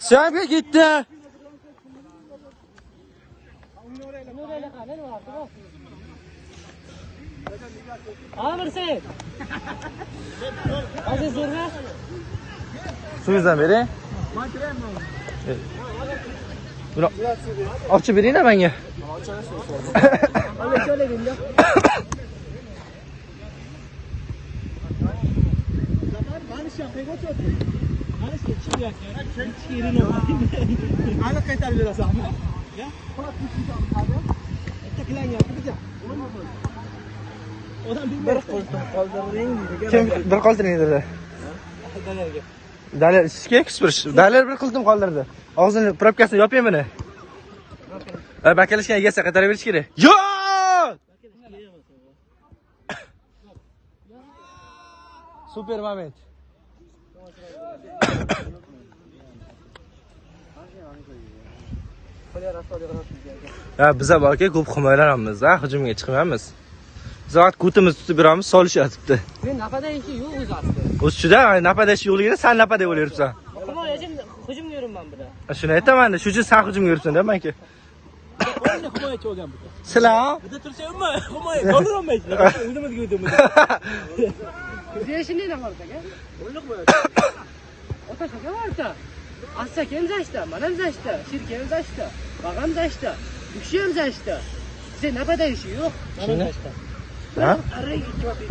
Siyapga ketdi. Amirsen. Aziz Zurna. Suyunuzdan bering. Buni ochib beringlar menga. Aniq qaytarib berasanmi? Bir qoldiring deydi. Kim bir qoldiring dedi. Dalil ishga ekspert. Dalil bir qildim qoldirdi. Og'zini probkasini yoping buni. Bakalashgan egasi qaytarib berish kerak. Yo'q! Super moment. Ya biz aka ko'p himoyalanamiz, hujumga chiqmaymiz. Biz vaqt kutimiz tutib beramiz, solishyapti. Men napada ishi yo'q o'zi aslida. O'zida napada ishi yo'qligini sen napada bo'lyapsan. Himoyachim hujumga yuribman buda. Shuni aytaman-da, shu uchun sen hujumga yuribsan-da menga. O'zini himoyachi bo'lgan bu. Salom. Bizda tursa-yu, himoya qoldirolmaysiz. O'zimizga o'tamiz. Zeshini nima qilsak, a? O'yinliq bo'lar. Ota shaka borsa. Assa kim zashta, manam zashta, shirkem zashta, bag'am zashta, ukshim zashta. Sen napada ishi yo'q. Manam zashta. Ha?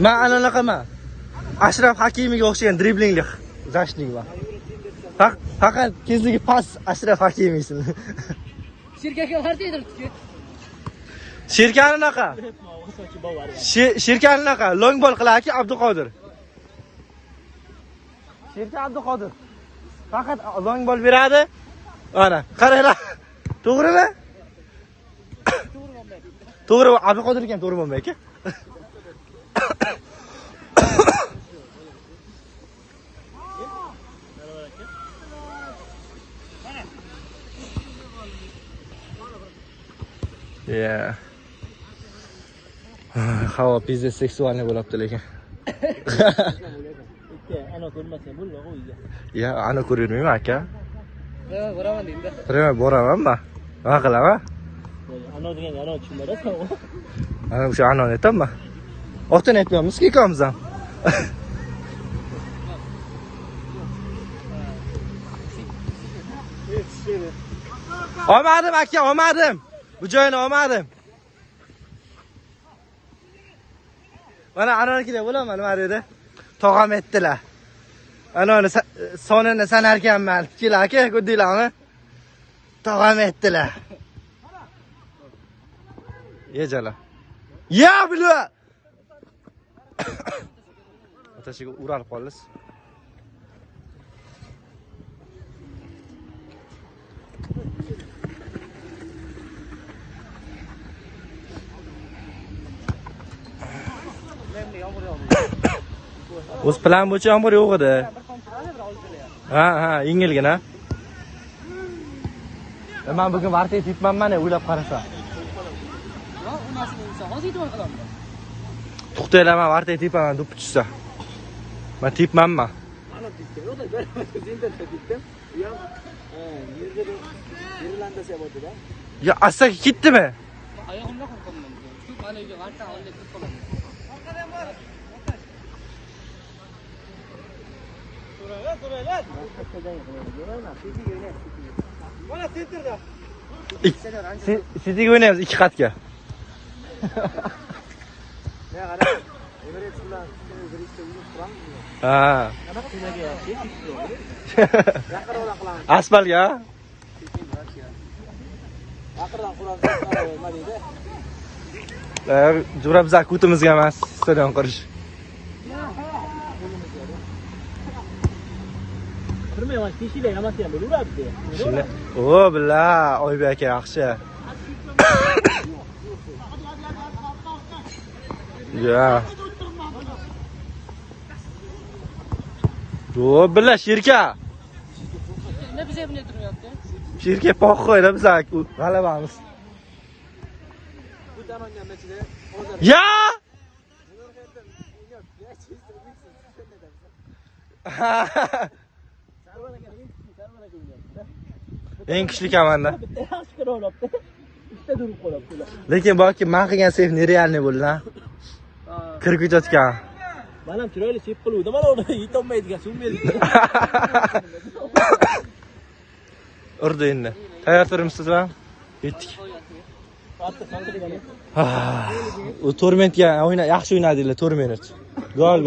Men anaqaman. Ashraf Hakimiga o'xshagan driblingli zashtlik bor. Faqat tezligi past Ashraf Hakimi ismi. Shirkaga qartaydiribdi. Shirkani naqa? Shirkani naqa? Long ball qilaki Abduqodir. Shirka Abduqodir. Faqat long ball beradi. Ana, qaranglar. To'g'rimi? To'g'ri, Abduqodir ham to'g'ri bo'lmaydi. Yeah. Havo pizza seksualniy bo'libdi lekin. Ana ko'rmasam bo'ldi uyga. Ya, ana ko'rmayman aka. Boraman deydi. Boramanmi? Nima qilaman? Ana degan ana tushunmadingmi? Ana o'sha anoni aytaman. Otini aytmayapmiz-ku ikkovimiz ham. Olmadim aka, olmadim. Bu joyini olmadim. Mana anonikiga bo'laman nima dedi? Tog'am aytdilar. Anoni sonini sanarkanman. Kelar aka, ko'rdinglarmi? Tog'am aytdilar. Yejala. Ya bilo. Otashiga uralib qoldiz. O'z plan bo'yicha yomg'ir yo'q edi. Ha, yengilgina. Men bugun varta yetibman-mana, o'ylab qarasam. To'xtaylar, men varta yetibman, deb tushsa. Men tepmanmi? Ana tepdi. Yo'q, internetda tepdim. Bu ham Irlandiyada bo'ldi-da. Ya, astaga ketdimi? Oyog'imda qo'rqaman. Shu baloga varta olib ketib qolaman. Mana sentrda. Sizga o'ynaymiz 2 qatga. Men qara. Everest bilan birlikda yurib turamiz. Ha. Ana qilaga yaxshi. Yaqinroq qilamiz. Asbalga. Yaqinroq quramiz. Nima deydi? Jura biz akutimizga emas, stadion qurish. Kirmayman, teshiklar yamasi ham bo'laveradi. Shuni. O, billa, Oybek aka yaxshi. Ya. O, billa shirka. Ne bize bunday turmayapti? Shirka po'qo'yda biz g'alabamiz. Bu tomonga ichida Ya! Eng kuchli komanda. Bitta yaxshi qira olibdi. Bitta durib qolibdi. Lekin balki men qilgan seyf nerealniy bo'ldi, ha. Kirib ketayotgan. Men ham chiroyli seyf qiluvdim, mana uni yetolmaydigan summaydi. Urdi endi. Tayyor turibsizmi? Yetdik. U tormentga yaxshi o'ynadinglar, 4 minut. Gol.